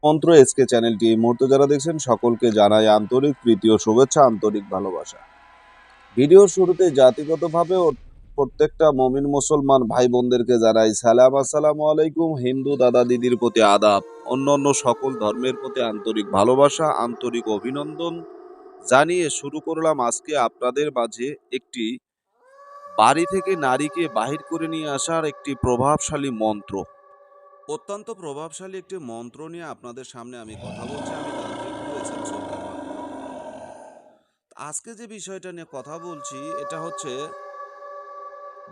মন্ত্র এসকে চ্যানেলটি এই মুহূর্তে যারা দেখছেন সকলকে জানাই আন্তরিক প্রীতি ও শুভেচ্ছা, আন্তরিক ভালোবাসা। ভিডিওর শুরুতে জাতিগতভাবে প্রত্যেকটা মমিন মুসলমান ভাই বোনদেরকে জানাই সালাম, আসসালামু আলাইকুম। হিন্দু দাদা দিদির প্রতি আদাব, অন্যান্য সকল ধর্মের প্রতি আন্তরিক ভালোবাসা, আন্তরিক অভিনন্দন জানিয়ে শুরু করলাম আজকে আপনাদের মাঝে একটি বাড়ি থেকে নারীকে বাহির করে নিয়ে আসার একটি প্রভাবশালী মন্ত্র। অত্যন্ত প্রভাবশালী একটি মন্ত্র নিয়ে আপনাদের সামনে আমি কথা বলছি। আমি তান্ত্রিক গুরু এস.এম. সুলতান মাহমুদ। আজকে যে বিষয়টা নিয়ে কথা বলছি এটা হচ্ছে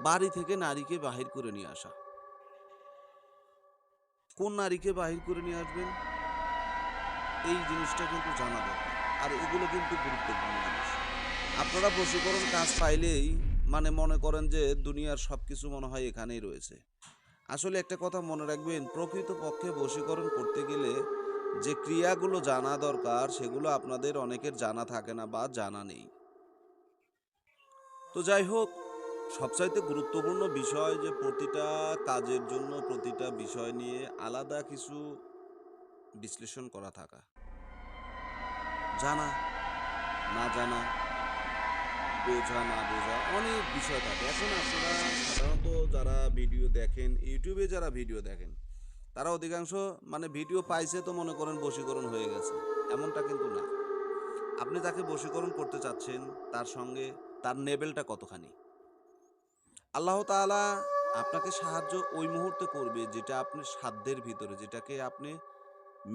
বাড়ি থেকে নারীকে বাহির করে নিয়ে আসা। কোন নারীকে বাহির করে নিয়ে আসবেন এই জিনিসটা কিন্তু জানা দরকার, আর এগুলো কিন্তু গুরুত্বপূর্ণ জিনিস। আপনারা বশীকরণ কাজ পাইলেই মনে করেন যে দুনিয়ার সবকিছু মনে হয় এখানেই রয়েছে। আসলে একটা কথা মনে রাখবেন, প্রকৃতপক্ষে বশীকরণ করতে গেলে যে ক্রিয়াগুলো জানা দরকার সেগুলো আপনাদের অনেকের জানা থাকে না বা জানা নেই। তো যাই হোক, সবচাইতে গুরুত্বপূর্ণ বিষয় যে প্রতিটা কাজের জন্য প্রতিটা বিষয় নিয়ে আলাদা কিছু বিশ্লেষণ করা থাকা, জানা না জানা, বোঝা না বোঝা, অনেক বিষয় থাকে। এখন আপনারা সাধারণত যারা ভিডিও দেখেন, ইউটিউবে যারা ভিডিও দেখেন, তারা অধিকাংশ ভিডিও পাইছে তো মনে করেন বশীকরণ হয়ে গেছে, এমনটা কিন্তু না। আপনি তাকে বশীকরণ করতে চাচ্ছেন, তার সঙ্গে তার লেভেলটা কতখানি। আল্লাহ তাআলা আপনাকে সাহায্য ওই মুহূর্তে করবে যেটা আপনার সাধ্যের ভিতরে, যেটাকে আপনি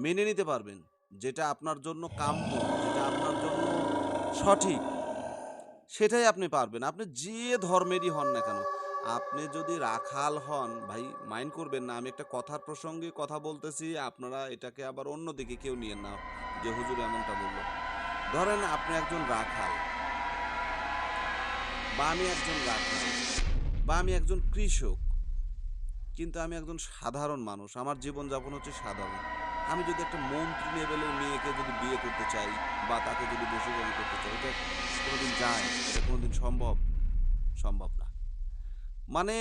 মেনে নিতে পারবেন, যেটা আপনার জন্য কাম্য, যেটা আপনার জন্য সঠিক, সেটাই আপনি পারবেন। আপনি যে ধর্মেরই হন না কেন। আপনি যদি রাখাল হন, ভাই মাইন্ড করবেন না, আমি একটা কথার প্রসঙ্গে কথা বলতেছি, আপনারা এটাকে আবার অন্যদিকে কেউ নিয়েন না যে হুজুর এমনটা বলল। ধরেন আপনি একজন রাখাল, বা আমি একজন রাখাল, বা আমি একজন কৃষক, কিন্তু আমি একজন সাধারণ মানুষ, আমার জীবনযাপন হচ্ছে সাধারণ। আমি যদি একটা মন্ত্রী লেভেলের মেয়েকে যদি বিয়ে করতে চাই বা তাকে যদি বশীকরণ করতে চাই, এটা কোনোদিন যায়? এটা কোনোদিন সম্ভব? সম্ভব না। মানে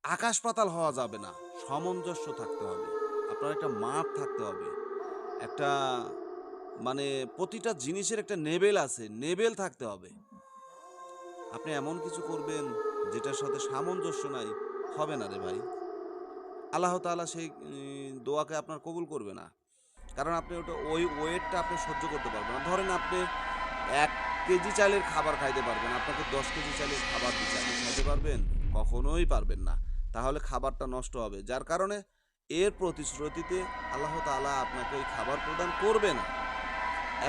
আকাশ পাতাল হওয়া যাবে না, সামঞ্জস্য থাকতে হবে, আপনার একটা মাপ থাকতে হবে, একটা প্রতিটা জিনিসের একটা লেভেল আছে, লেভেল থাকতে হবে। আপনি এমন কিছু করবেন যেটার সাথে সামঞ্জস্য নাই, হবে না রে ভাই। আল্লাহ তাআলা সেই দোয়াকে আপনার কবুল করবে না, কারণ আপনি ওই ওয়েটটা আপনি সহ্য করতে পারবেন না। ধরেন আপনি 1 কেজি চালের খাবার খাইতে পারবেন, আপনাকে 10 কেজি চালের খাবার দিচ্ছে, আপনি খাইতে পারবেন? কখনোই পারবেন না। তাহলে খাবারটা নষ্ট হবে, যার কারণে এর প্রতিশ্রুতিতে আল্লাহ তাআলা আপনাকে ওই খাবার প্রদান করবে না।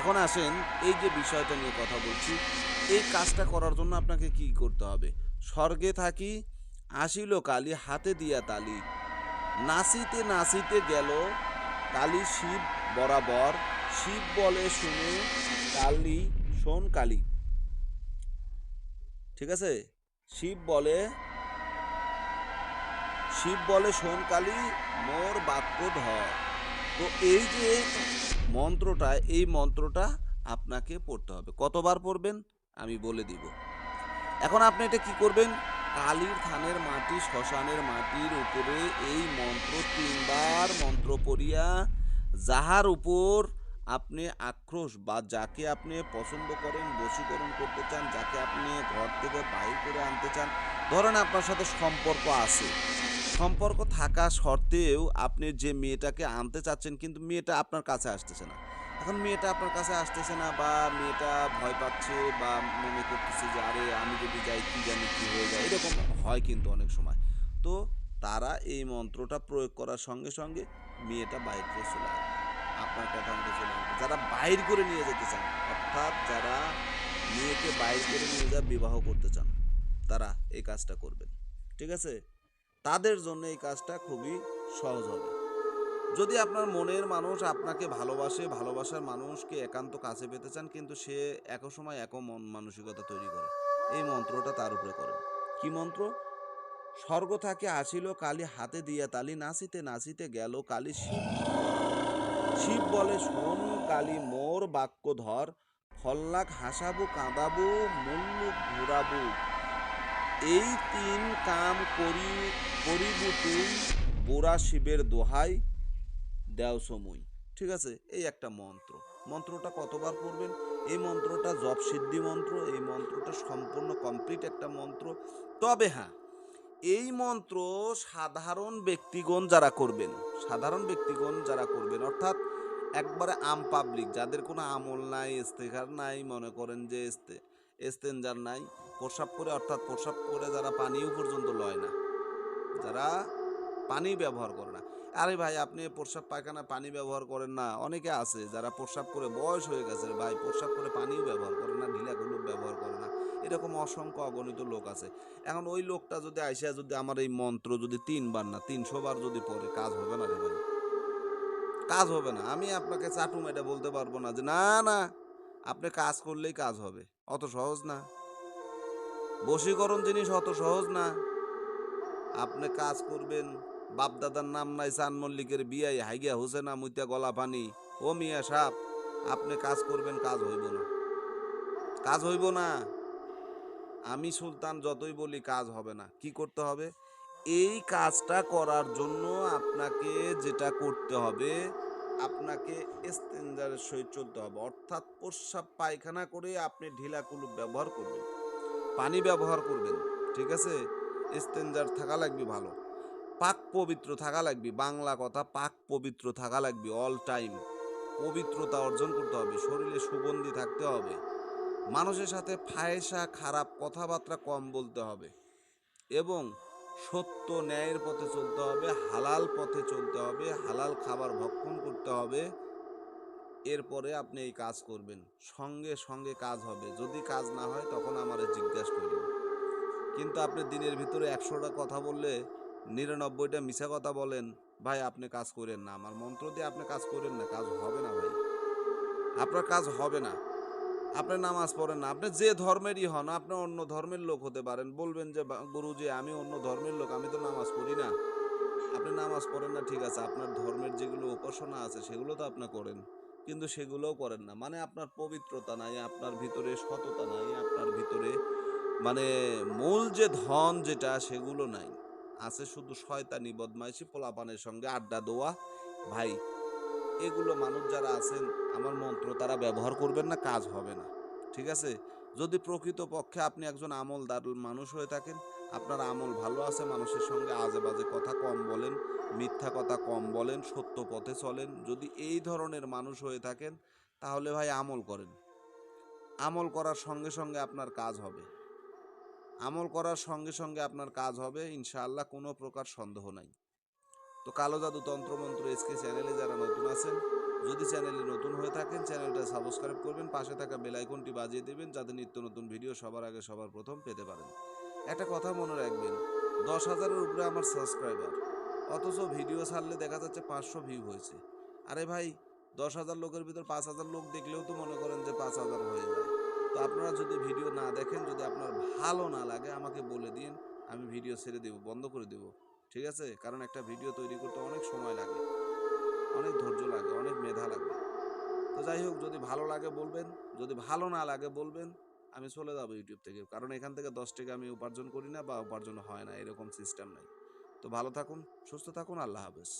এখন আসেন, এই যে বিষয়টা নিয়ে কথা বলছি, এই কাজটা করার জন্য আপনাকে কি করতে হবে? স্বর্গে থাকি আসিল কালি হাতে দিয়া তালি, নাচিতে নাচিতে গেল কালী শিব বরাবর, শিব বলে শুনে কালী শোন কালী। ঠিক আছে? শিব বলে শিব বলে শোন কালী, মোর বাক্য ধর। তো এই যে মন্ত্রটা, এই মন্ত্রটা আপনাকে পড়তে হবে। কতবার পড়বেন আমি বলে দিব। এখন আপনি এটা কি করবেন? কালীর থানের মাটি, শ্মশানের মাটির উপরে এই মন্ত্র 3 বার মন্ত্র পড়িয়া, যাহার উপর আপনি আক্রোশ বা যাকে আপনি পছন্দ করেন, বশীকরণ করতে চান, যাকে আপনি ঘর থেকে বাহির করে আনতে চান, ধরেন আপনার সাথে সম্পর্ক আছে, সম্পর্ক থাকা সত্ত্বেও আপনি যে মেয়েটাকে আনতে চাচ্ছেন কিন্তু মেয়েটা আপনার কাছে আসতেছে না। এখন মেয়েটা আপনার কাছে আসতেছে না, বা মেয়েটা ভয় পাচ্ছে, বা মনে করতেছে যে আরে আমি যদি যাই কি জানি কি হয়ে যায়, এরকম হয় কিন্তু অনেক সময়। তো তারা এই মন্ত্রটা প্রয়োগ করার সঙ্গে সঙ্গে মেয়েটা বাইর করে চলে আসবে, আপনার কথা মতো চলে আসবে। যারা বাইর করে নিয়ে যেতে চান, অর্থাৎ যারা মেয়েকে বাইর করে নিয়ে যা বিবাহ করতে চান, তারা এই কাজটা করবেন। ঠিক আছে? তাদের জন্য এই কাজটা খুবই সহজ হবে। যদি আপনার মনের মানুষ আপনাকে ভালোবাসে, ভালোবাসার মানুষকে একান্ত কাছে পেতে চান, কিন্তু সে একই সময় এক মন মানসিকতা তৈরি করে, এই মন্ত্রটা তার উপরে করেন। কি মন্ত্র? স্বর্গ থাকে আসিল কালী হাতে দিয়া তালি, নাচিতে নাচিতে গেল কালী শিব বরাবর, শিব বলে শোন কালী মোর বাক্য ধর, ফল্লাক হাসাবো কাঁদাবো মুল্লুক ঘুরাবো, এই 3 কাম করিবু তুই, বুড়া শিবের দোহাই দেও সমুই। ঠিক আছে, এই একটা মন্ত্র। মন্ত্রটা কতবার পড়বেন? এই মন্ত্রটা জপ সিদ্ধি মন্ত্র, এই মন্ত্রটা সম্পূর্ণ কমপ্লিট একটা মন্ত্র। তবে হ্যাঁ, এই মন্ত্র সাধারণ ব্যক্তিগণ যারা করবেন, সাধারণ ব্যক্তিগণ যারা করবেন অর্থাৎ একবারে আম পাবলিক যাদের কোনো আমল নাই, ইস্তেখার নাই, মনে করেন যে এস্তেঞ্জার নাই, প্রস্রাব করে অর্থাৎ প্রস্রাব করে যারা পানিও পর্যন্ত লয় না, যারা পানি ব্যবহার করে না। আরে ভাই আপনি প্রস্রাব পায়খানা পানি ব্যবহার করেন না, অনেকে আছে যারা প্রস্রাব করে বয়স হয়ে গেছে ভাই প্রস্রাব করে পানিও ব্যবহার করে না, ঢিলাগুলো ব্যবহার করে না, এরকম অসংখ্য অগণিত লোক আছে। এখন ওই লোকটা যদি আইসা যদি আমার এই মন্ত্র যদি 3 বার না 300 বার যদি পড়ে, কাজ হবে না রে ভাই, কাজ হবে না। আমি আপনাকে চাটু মেটা বলতে পারবো না যে না না আপনি কাজ করলেই কাজ হবে, অত সহজ না। বশীকরণ জিনিস অত সহজ না। আপনি কাজ করবেন, বাপদাদার নাম নাই চান মল্লিকের বিয়াই হাইগিয়া হোসেনা মুইতা গলা পানি, ও মিয়া সাপ, আপনি কাজ করবেন, কাজ হইব না, কাজ হইব না। আমি সুলতান যতই বলি কাজ হবে না। কি করতে হবে? এই কাজটা করার জন্য আপনাকে যেটা করতে হবে, আপনাকে ইস্তেঞ্জারের সহিত চলতে হবে, অর্থাৎ প্রস্রাব পায়খানা করে আপনি ঢিলা কুলুপ ব্যবহার করবেন, পানি ব্যবহার করবেন, ঠিক আছে? ইস্তেঞ্জার থাকা লাগবে ভালো, পাক পবিত্র থাকা লাগবে, বাংলা কথা পাক পবিত্র থাকা লাগবে, অল টাইম পবিত্রতা অর্জন করতে হবে, শরীরে সুগন্ধি থাকতে হবে, মানুষের সাথে ফায়সা খারাপ কথাবার্তা কম বলতে হবে এবং সত্য ন্যায়ের পথে চলতে হবে, হালাল পথে চলতে হবে, হালাল খাবার ভক্ষণ করতে হবে। এরপরে আপনি এই কাজ করবেন, সঙ্গে সঙ্গে কাজ হবে। যদি কাজ না হয় তখন আমারে জিজ্ঞাসা করবেন। কিন্তু আপনি দিনের ভিতরে 100টা কথা বললে 99টা মিছা কথা বলেন, ভাই আপনি কাজ করেন না, আমার মন্ত্র দিয়ে আপনি কাজ করেন না, কাজ হবে না ভাই, আপনার কাজ হবে না। আপনি নামাজ পড়েন না, আপনি যে ধর্মেরই হন, আপনি অন্য ধর্মের লোক হতে পারেন, বলবেন যে গুরুজি আমি অন্য ধর্মের লোক, আমি তো নামাজ পড়ি না। আপনি নামাজ পড়েন না ঠিক আছে, আপনার ধর্মের যেগুলো উপাসনা আছে সেগুলো তো আপনি করেন, কিন্তু সেগুলোও করেন না, মানে আপনার পবিত্রতা নাই, আপনার ভিতরে সততা নাই, আপনার ভিতরে মানে মূল যে ধন যেটা সেগুলো নাই, আছে শুধু শয়তানি বদমাইশি পোলাপানের সঙ্গে আড্ডা দেওয়া। ভাই এগুলো মানুষ যারা আছেন আমার মন্ত্র তারা ব্যবহার করবেন না, কাজ হবে না, ঠিক আছে? যদি প্রকৃতপক্ষে আপনি একজন আমলদার মানুষ হয়ে থাকেন, আপনার আমল ভালো আছে, মানুষের সঙ্গে আজে বাজে কথা কম বলেন, মিথ্যা কথা কম বলেন, সত্য পথে চলেন, যদি এই ধরনের মানুষ হয়ে থাকেন তাহলে ভাই আমল করেন, আমল করার সঙ্গে সঙ্গে আপনার কাজ হবে, আমল করার সঙ্গে সঙ্গে আপনার কাজ হবে ইনশাআল্লাহ, কোনো প্রকার সন্দেহ নাই। তো কালো জাদু তন্ত্রমন্ত্র এসকে চ্যানেলে যারা নতুন আছেন, যদি চ্যানেলে নতুন হয়ে থাকেন চ্যানেলটা সাবস্ক্রাইব করবেন, পাশে থাকা বেল আইকনটি বাজিয়ে দেবেন যাতে নিত্য নতুন ভিডিও সবার আগে সবার প্রথম পেতে পারেন। একটা কথা মনে রাখবেন, 10,000-এর উপরে আমার সাবস্ক্রাইবার, অথচ ভিডিও ছাড়লে দেখা যাচ্ছে 500 ভিউ হয়েছে। আরে ভাই 10,000 লোকের ভিতর 5,000 লোক দেখলেও তো মনে করেন যে 5,000 হয়ে যায়। তো আপনারা যদি ভিডিও না দেখেন, যদি আপনার ভালো না লাগে আমাকে বলে দিন, আমি ভিডিও ছেড়ে দেব, বন্ধ করে দেব, ঠিক আছে? কারণ একটা ভিডিও তৈরি করতে অনেক সময় লাগে, অনেক ধৈর্য লাগে, অনেক মেধা লাগে। তো যাই হোক, যদি ভালো লাগে বলবেন, যদি ভালো না লাগে বলবেন, আমি চলে যাবো ইউটিউব থেকে, কারণ এখান থেকে 10 টাকা আমি উপার্জন করি না বা উপার্জন হয় না, এরকম সিস্টেম নাই। তো ভালো থাকুন, সুস্থ থাকুন, আল্লাহ হাফেজ।